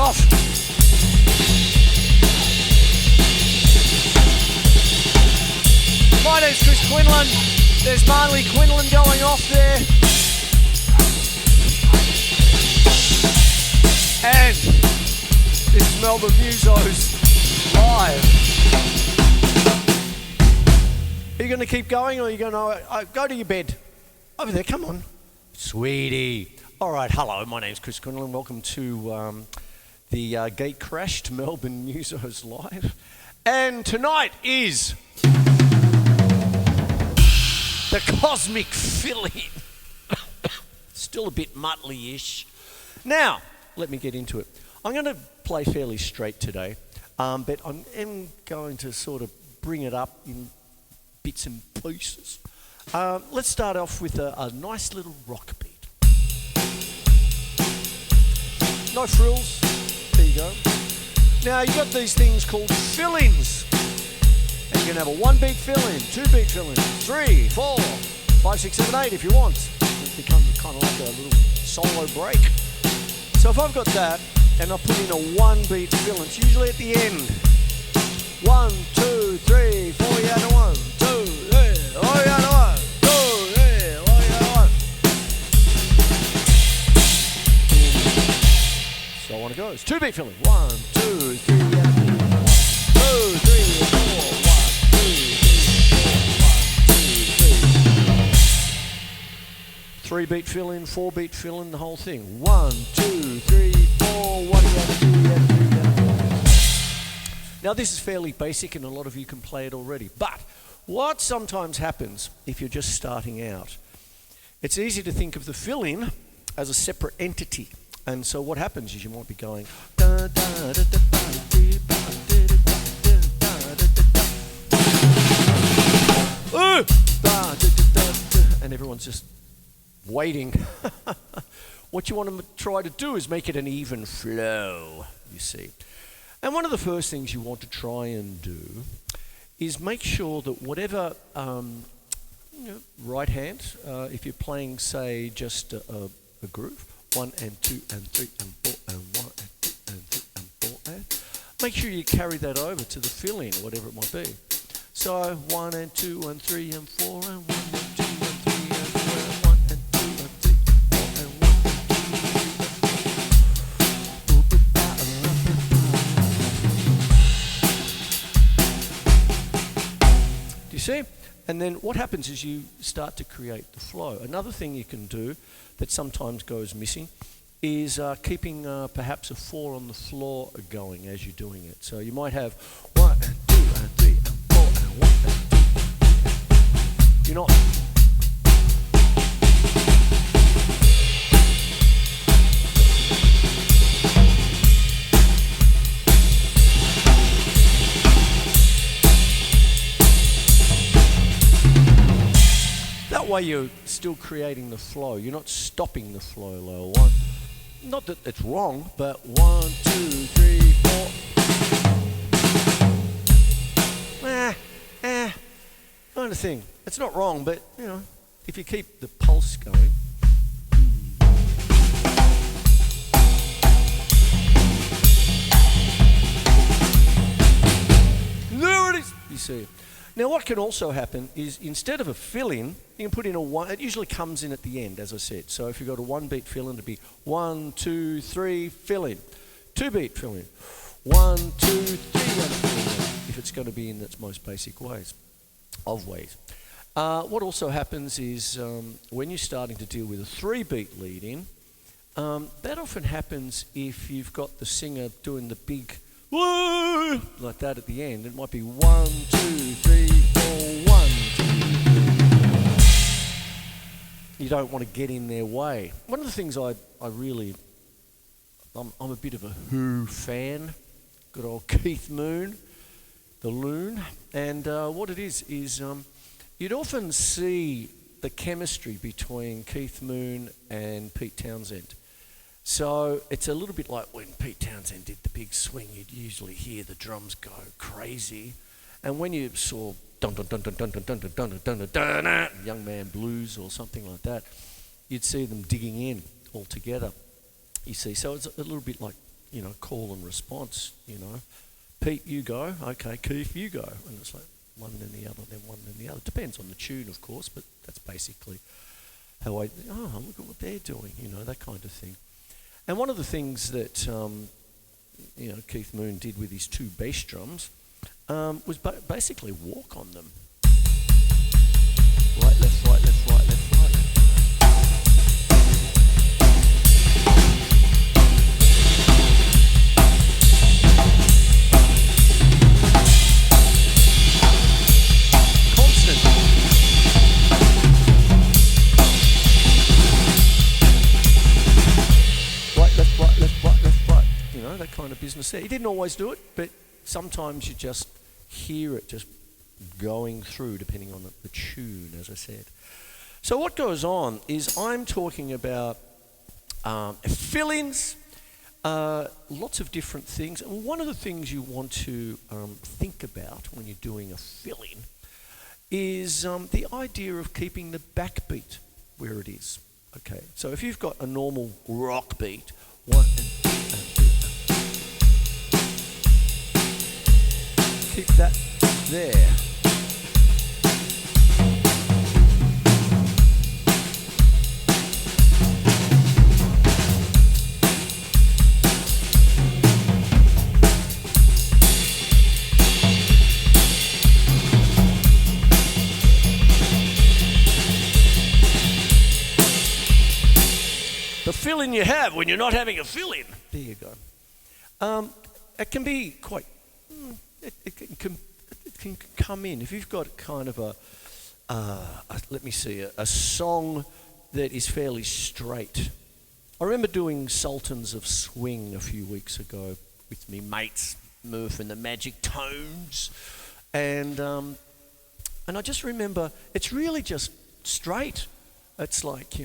off. My name's Chris Quinlan. There's Marley Quinlan going off there. And this is Melbourne Musos live. Are you going to keep going, or are you going to go to your bed? Over there, come on. Sweetie. All right, hello, my name's Chris Quinlan. Welcome to the Gate Crash to Melbourne Musos live. And tonight is the Cosmic Filling. Still a bit muttly-ish. Now, let me get into it. I'm going to play fairly straight today, but I am going to sort of bring it up in bits and pieces. Let's start off with a nice little rock beat. No frills. There you go. Now, you've got these things called fill-ins. And you can have a 1-beat fill-in, 2-beat fill-in, 3, 4, 5, 6, 7, 8 if you want. It becomes kind of like a little solo break. So if I've got that, and I put in a 1-beat fill-in, it's usually at the end. 1, 2, 3, 4, yeah, no 1, 2, 3, oh yeah, no 1, 2, 3, oh yeah, no 1. So I want to go. It's 2-beat fill-in. 1, 2, 3, yeah, 1, 2, 3, 4, 3-beat fill-in, 4-beat fill-in, the whole thing. 1, 2, 3, 4, what do you have to do? Now this is fairly basic and a lot of you can play it already, but what sometimes happens if you're just starting out, it's easy to think of the fill-in as a separate entity. And so what happens is you might be going and everyone's just waiting. What you want to try to do is make it an even flow, you see. And one of the first things you want to try and do is make sure that whatever right hand, if you're playing, say, just a groove, 1 and 2 and 3 and 4 and 1 and 2 and 3 and 4 and, make sure you carry that over to the fill-in, whatever it might be. So 1 and 2 and 3 and 4 and 1 and 2 and 3 and 4 and 1 and 2 and 3 and 4 and 1 and 2. Do you see? And then what happens is you start to create the flow. Another thing you can do that sometimes goes missing is keeping perhaps a 4 on the floor going as you're doing it. So you might have 1 and 2 and 3 and 4 and 1 and 2. You're not. That way you're still creating the flow. You're not stopping the flow lower one. Not that it's wrong, but 1, 2, 3, 4. Kind of thing. It's not wrong, but you know, if you keep the pulse going. There it is. You see. Now what can also happen is instead of a fill-in, you can put in a 1, it usually comes in at the end, as I said. So if you've got a 1-beat fill-in, it'd be 1, 2, 3, fill-in. 2-beat fill-in. 1, 2, 3, and fill-in, if it's going to be in its most basic ways. What also happens is when you're starting to deal with a 3-beat lead-in, that often happens if you've got the singer doing the big woo like that at the end. It might be 1, 2, 3, 4, 1, 2. You don't want to get in their way. One of the things I'm a bit of a Who fan. Good old Keith Moon, the Loon. And what it is you'd often see the chemistry between Keith Moon and Pete Townsend. So it's a little bit like when Pete Townsend did the big swing, you'd usually hear the drums go crazy. And when you saw dun dun dun dun dun dun dun dun dun dun dun dun dun, Young Man Blues or something like that, you'd see them digging in all together. You see, so it's a little bit like call and response, Pete, you go. Okay, Keith, you go. And it's like one then the other, then one then the other. Depends on the tune, of course, but that's basically how look at what they're doing, that kind of thing. And one of the things that, Keith Moon did with his 2 bass drums was basically walk on them. Right, left, right, left, right, left, right. Constant. Right, left, right, left, right, left, right. That kind of business there. He didn't always do it, but sometimes you just hear it just going through depending on the tune, as I said. So what goes on is I'm talking about fill-ins, lots of different things. And one of the things you want to think about when you're doing a fill-in is the idea of keeping the backbeat where it is. Okay, so if you've got a normal rock beat, 1 and 2, keep that there. The fill-in you have when you're not having a fill-in. There you go. It can be quite... It can come in. If you've got kind of a song that is fairly straight. I remember doing Sultans of Swing a few weeks ago with me mates, Murph and the Magic Tones. And I just remember, it's really just straight. It's like,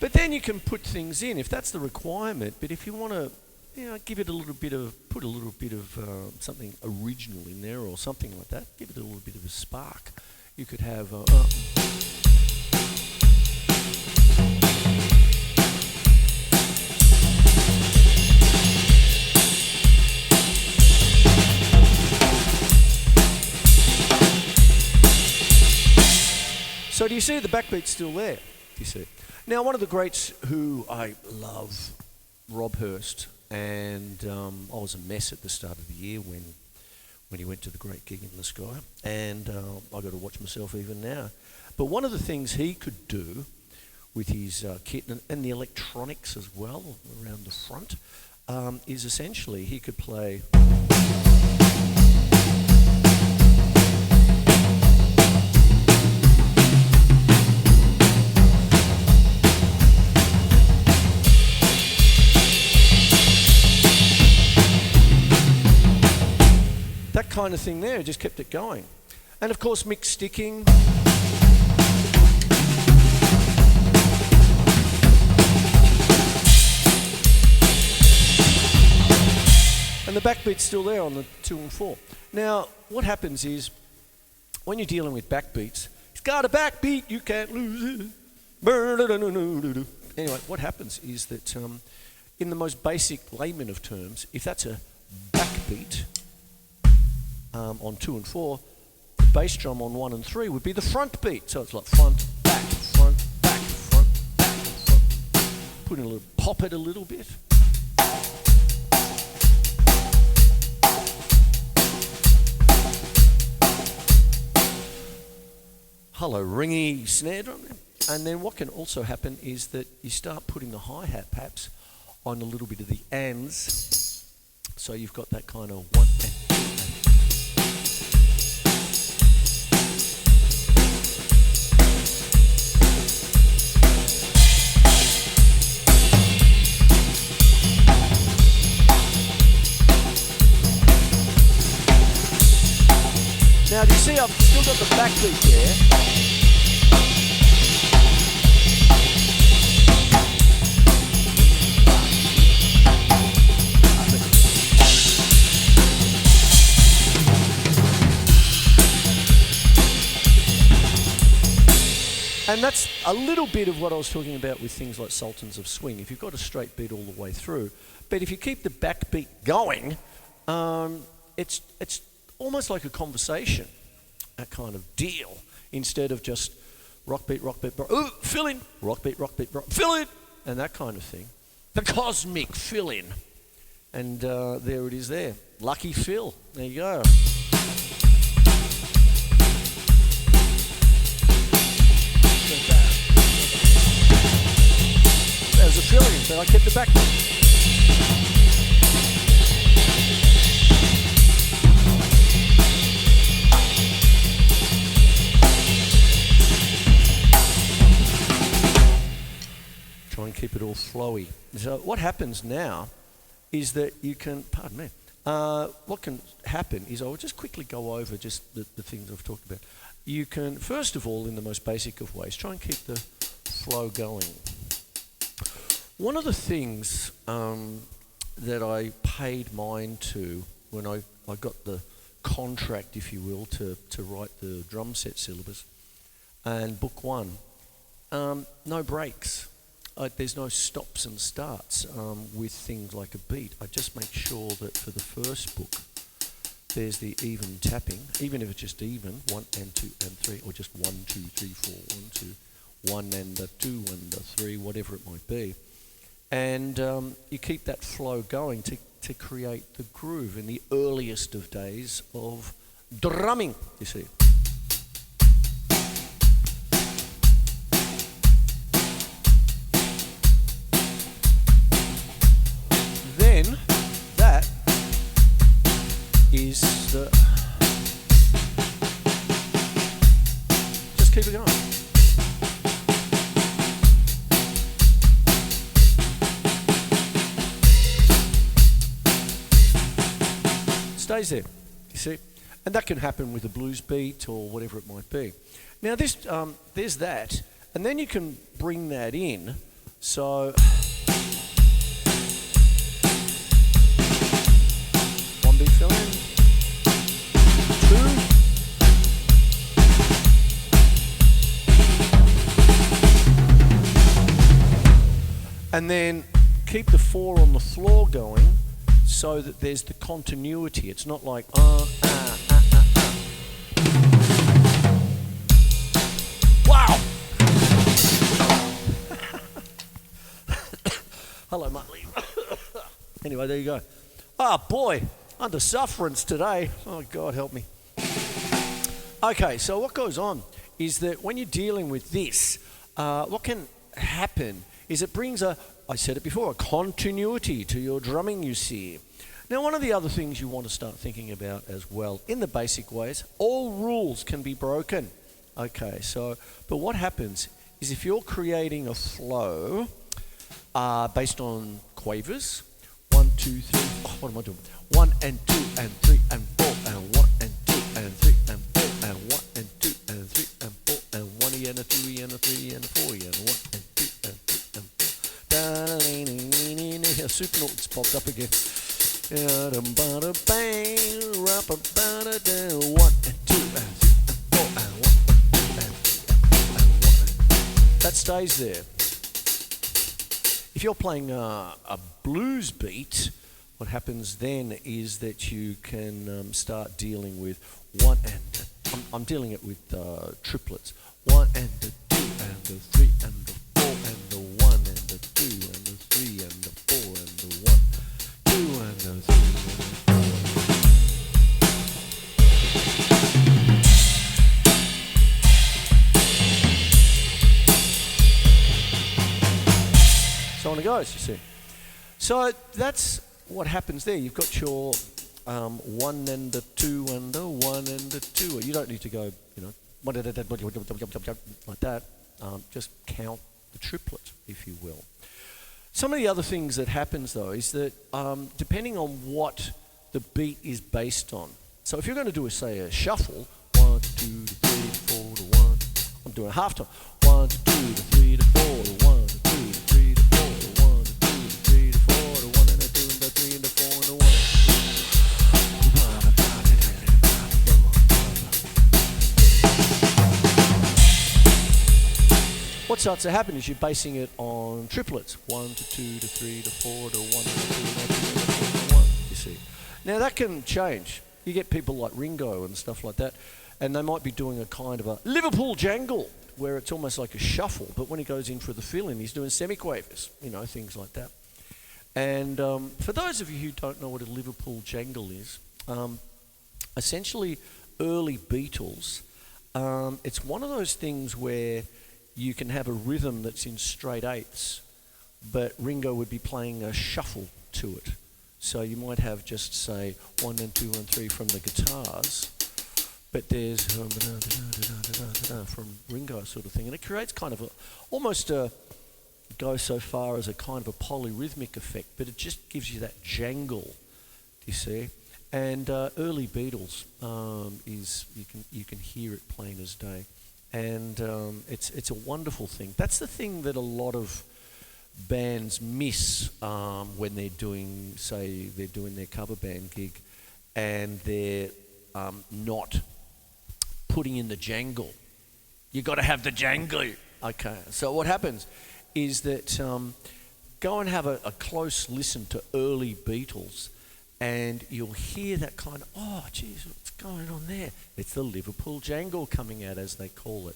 But then you can put things in if that's the requirement. But if you want to, give it put a little bit of something original in there or something like that, give it a little bit of a spark. You could have. So do you see the backbeat's still there? Do you see it? Now, one of the greats who I love, Rob Hurst, and I was a mess at the start of the year when he went to the great gig in the sky, and I got to watch myself even now. But one of the things he could do with his kit and the electronics as well around the front is essentially he could play. That kind of thing there, just kept it going. And of course, mixed sticking. And the backbeat's still there on the 2 and 4. Now, what happens is, when you're dealing with backbeats, it's got a backbeat, you can't lose it. Anyway, what happens is that in the most basic layman of terms, if that's a backbeat, on 2 and 4, the bass drum on 1 and 3 would be the front beat. So it's like front, back, front, back, front, back, front. Put in a little, pop it a little bit. Hello, ringy snare drum. And then what can also happen is that you start putting the hi-hat perhaps on a little bit of the ands. So you've got that kind of 1 and 2. Now, do you see I've still got the backbeat there? And that's a little bit of what I was talking about with things like Sultans of Swing. If you've got a straight beat all the way through, but if you keep the backbeat going, it's almost like a conversation, a kind of deal, instead of just rock beat, fill in, rock beat, fill in, and that kind of thing. The cosmic fill in. And there it is there. Lucky Phil. There you go. There's a fill in, but I kept the back. Try and keep it all flowy. So what happens now is that you can, pardon me, what can happen is, I'll just quickly go over just the things I've talked about. You can, first of all, in the most basic of ways, try and keep the flow going. One of the things that I paid mind to when I got the contract, if you will, to write the drum set syllabus and book one, no breaks. There's no stops and starts with things like a beat. I just make sure that for the first book, there's the even tapping, even if it's just even, 1 and 2 and 3, or just 1, 2, 3, 4, 1, 2, 1 and a 2 and a 3, whatever it might be. And you keep that flow going to create the groove in the earliest of days of drumming, you see. Then that is the... Just keep it going. Stays there, you see, and that can happen with a blues beat or whatever it might be. Now this, there's that, and then you can bring that in. So 1 beat fill in, 2, and then keep the 4 on the floor going, so that there's the continuity. It's not like Wow! Hello, Muttley. Anyway, there you go. Ah, boy, under sufferance today. Oh, God help me. Okay, so what goes on is that when you're dealing with this, what can happen is it brings I said it before, a continuity to your drumming, you see. Now, one of the other things you want to start thinking about as well, in the basic ways, all rules can be broken. Okay, so, but what happens is if you're creating a flow based on quavers, 1, 2, 3, what am I doing? 1 and 2 and 3 and 4 and 1 and 2 and 3 and 4 and 1 and 2 and 3 and 4 and 1 and a 2 and a 3 and a 4 and 1 and 2 and 3 and 4. Super notes popped up again. 1 and 2 and 3 and 4 and 1 and 1. That stays there. If you're playing a blues beat, what happens then is that you can start dealing with 1 and I'm dealing it with triplets. 1 and the 2 and the 3 and the 4 and the 1 and the 2 and the 3 and the 4 and the 1, 2 and the 3 and the 4. So on it goes, you see. So that's what happens there. You've got your 1 and a 2 and a 1 and a 2. You don't need to go, like that. Just count the triplet, if you will. Some of the other things that happens, though, is that depending on what the beat is based on. So if you're going to do, say, a shuffle, 1 to 2 to 3 to 4 to 1. I'm doing a half time. 1 to 2 to 3 to 4 to 1 to 2 to 3 to 4 to 1 to 2 to 3 to 4 to 1 and a 2 and a 3 and a 4 and a 1. starts to happen is you're basing it on triplets. 1 to 2 to 3 to 4 to 1 to 2 to 1, you see. Now that can change. You get people like Ringo and stuff like that, and they might be doing a kind of a Liverpool Jangle, where it's almost like a shuffle, but when he goes in for the fill-in, he's doing semiquavers, you know, things like that. And for those of you who don't know what a Liverpool Jangle is, essentially early Beatles, it's one of those things where you can have a rhythm that's in straight eighths, but Ringo would be playing a shuffle to it. So you might have just, say, 1 and 2 and 3 from the guitars, but there's from Ringo sort of thing. And it creates kind of almost go so far as a kind of a polyrhythmic effect, but it just gives you that jangle, you see. And early Beatles is, you can hear it plain as day. And it's a wonderful thing. That's the thing that a lot of bands miss when they're doing, say, they're doing their cover band gig and they're not putting in the jangle. You got to have the jangle. Okay, so what happens is that go and have a close listen to early Beatles, and you'll hear that kind of, oh, geez, what's going on there? It's the Liverpool Jangle coming out, as they call it.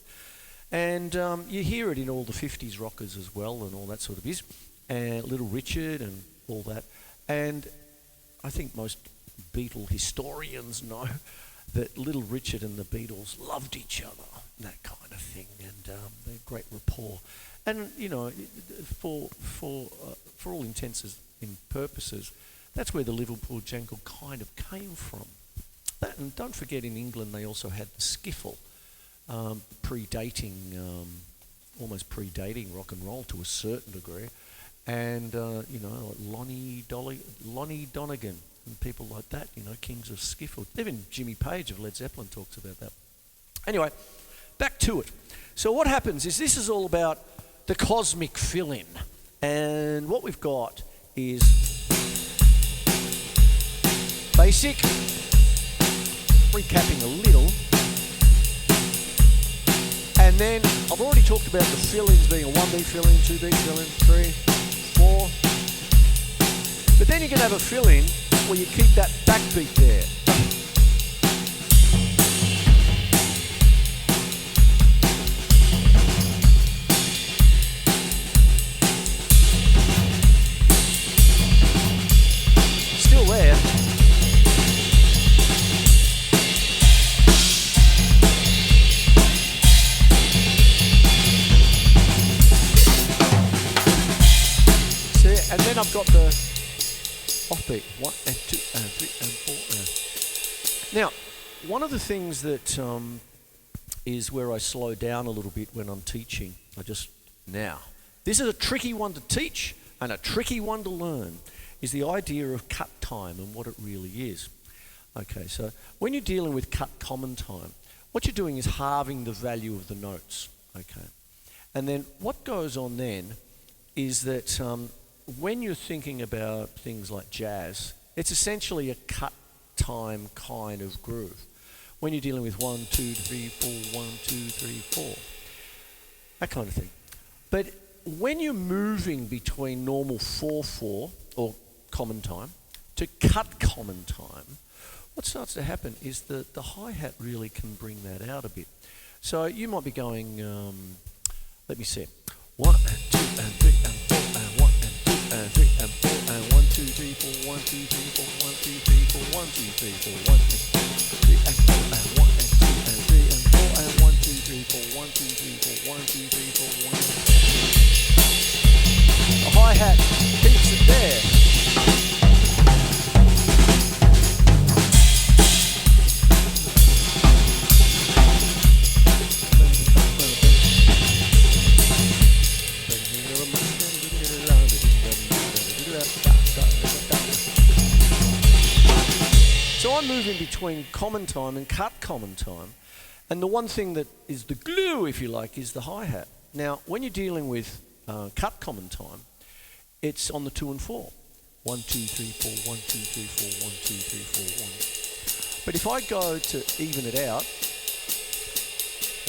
And you hear it in all the 50s rockers as well and all that sort of is, and Little Richard and all that. And I think most Beatle historians know that Little Richard and the Beatles loved each other, that kind of thing, and they're great rapport. And, you know, for all intents and purposes, that's where the Liverpool Jangle kind of came from. That, and don't forget, in England they also had the skiffle, almost predating rock and roll to a certain degree. And, you know, Lonnie Donegan and people like that, you know, kings of skiffle. Even Jimmy Page of Led Zeppelin talks about that. Anyway, back to it. So what happens is this is all about the cosmic fill-in. And what we've got is basic, recapping a little, and then I've already talked about the fill-ins being a 1 beat fill-in, 2 beat fill-in, 3, 4, but then you can have a fill-in where you keep that backbeat there. Still there. And then I've got the offbeat, 1 and 2 and 3 and 4. Now, one of the things that is where I slow down a little bit when I'm teaching, this is a tricky one to teach and a tricky one to learn, is the idea of cut time and what it really is. Okay, so when you're dealing with cut common time, what you're doing is halving the value of the notes. Okay, and then what goes on then is that when you're thinking about things like jazz, it's essentially a cut time kind of groove. When you're dealing with 1, 2, 3, 4, 1, 2, 3, 4, that kind of thing. But when you're moving between normal 4/4 or common time to cut common time, what starts to happen is that the hi-hat really can bring that out a bit. So you might be going, let me see, 1 and 2 and 3 and 4 and 1 and 2 and 3 and 4 and 1, 2, 3, 4, 1, 2, 3, 4, 1, 2, 3, 4, 1, 2, 3, 4, 1, 2, 3 and 4 and 1 and 2 and 3 and 4 and 1, 2, 3, 4, 1, 2, 3, 4, 1, 2, 3, 4, 1. The hi-hat keeps it there. So I'm moving between common time and cut common time. And the one thing that is the glue, if you like, is the hi-hat. Now, when you're dealing with cut common time, it's on the 2 and 4. 1, 2, 3, 4, 1, 2, 3, 4, 1, 2, 3, 4, 1. But if I go to even it out,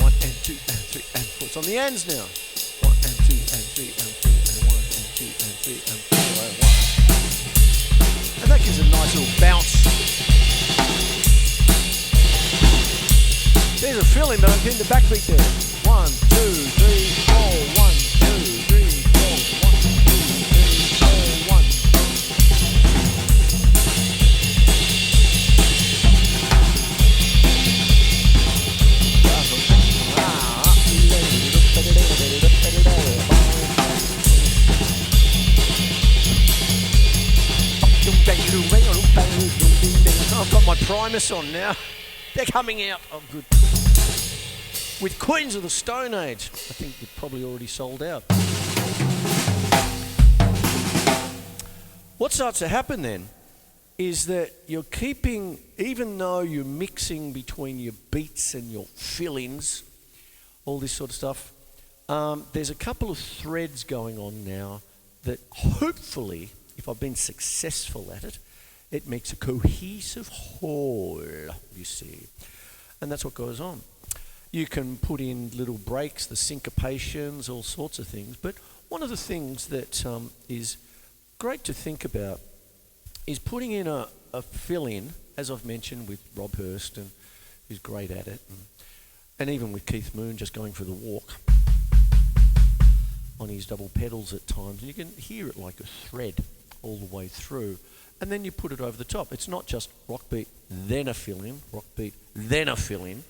1 and 2 and 3 and 4. It's on the ands now. 1 3 and 4 and 1. And that gives a nice little bounce. There's a fill-in, but I'm getting the backbeat there. 1, 2, 3, 4, 1, 2, 3, 4, 1, 2, 3, 4, 1. I've got my Primus on now. They're coming out. Oh, good. With Queens of the Stone Age. I think they're probably already sold out. What starts to happen then is that you're keeping, even though you're mixing between your beats and your fill-ins, all this sort of stuff, there's a couple of threads going on now that hopefully, if I've been successful at it, it makes a cohesive whole, you see. And that's what goes on. You can put in little breaks, the syncopations, all sorts of things. But one of the things that is great to think about is putting in a fill-in, as I've mentioned with Rob Hurst, and who's great at it, and even with Keith Moon just going for the walk on his double pedals at times. You can hear it like a thread all the way through. And then you put it over the top. It's not just rock beat, then a fill-in, rock beat, then a fill-in.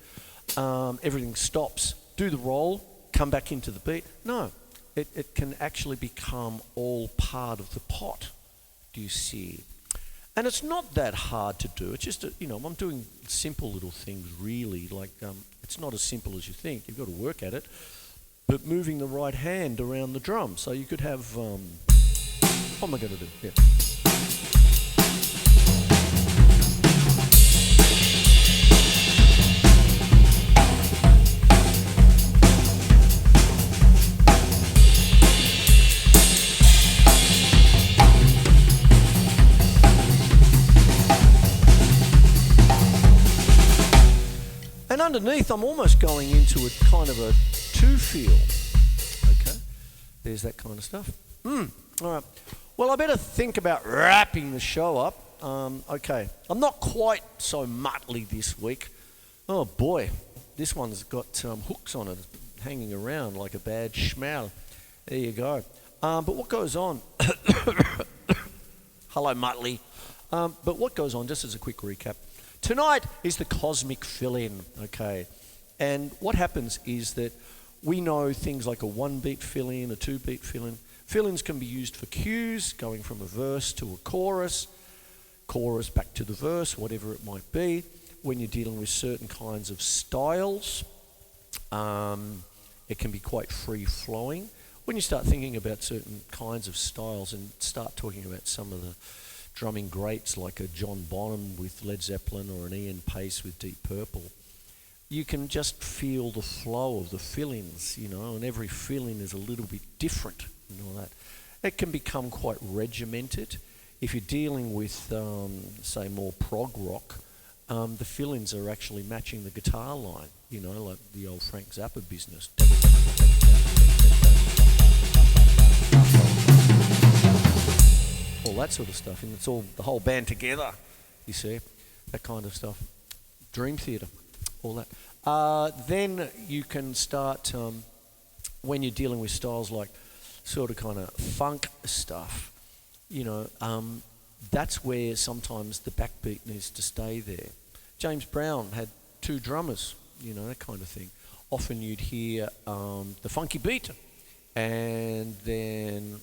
Everything stops, do the roll, come back into the beat. No, it can actually become all part of the pot, do you see? And it's not that hard to do. It's just, I'm doing simple little things really. Like, it's not as simple as you think. You've got to work at it. But moving the right hand around the drum. So you could have, what am I going to do? Yeah. And underneath, I'm almost going into a kind of a two feel. Okay, there's that kind of stuff. All right. Well, I better think about wrapping the show up. Okay, I'm not quite so muttly this week. Oh boy, this one's got hooks on it, hanging around like a bad schmal. There you go. But what goes on? Hello, Muttley. But what goes on? Just as a quick recap. Tonight is the cosmic fill-in, okay? And what happens is that we know things like a one-beat fill-in, a two-beat fill-in. Fill-ins can be used for cues, going from a verse to a chorus back to the verse, whatever it might be. When you're dealing with certain kinds of styles, it can be quite free-flowing. When you start thinking about certain kinds of styles and start talking about some of the drumming greats like a John Bonham with Led Zeppelin or an Ian Pace with Deep Purple, you can just feel the flow of the fill-ins, and every fill-in is a little bit different and all that. It can become quite regimented. If you're dealing with, say, more prog rock, the fill-ins are actually matching the guitar line, like the old Frank Zappa business. All that sort of stuff, and it's all the whole band together, you see, that kind of stuff. Dream Theatre, all that. Then you can start, when you're dealing with styles like sort of kind of funk stuff, that's where sometimes the backbeat needs to stay there. James Brown had two drummers, that kind of thing. Often you'd hear the funky beat, and then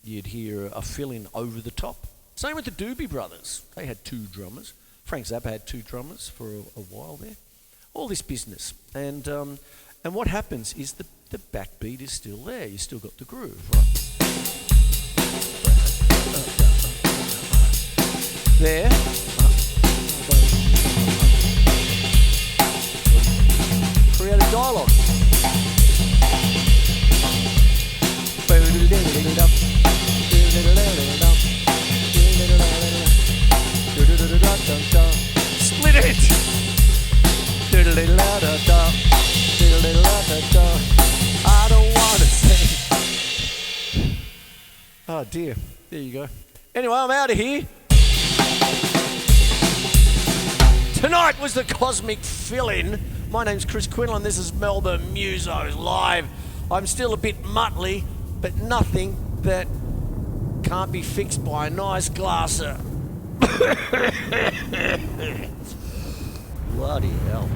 you'd hear a fill-in over the top. Same with the Doobie Brothers. They had two drummers. Frank Zappa had two drummers for a while there. All this business. And what happens is the backbeat is still there. You still got the groove, right? There. Creative dialogue. Split it! I don't want to say. Oh Oh dear. There you go. Anyway, I'm out of here. Tonight was the Cosmic Fill-In. My name's Chris Quinlan. This is Melbourne Musos live. I'm still a bit muttly, but nothing that can't be fixed by a nice glass of... Bloody hell.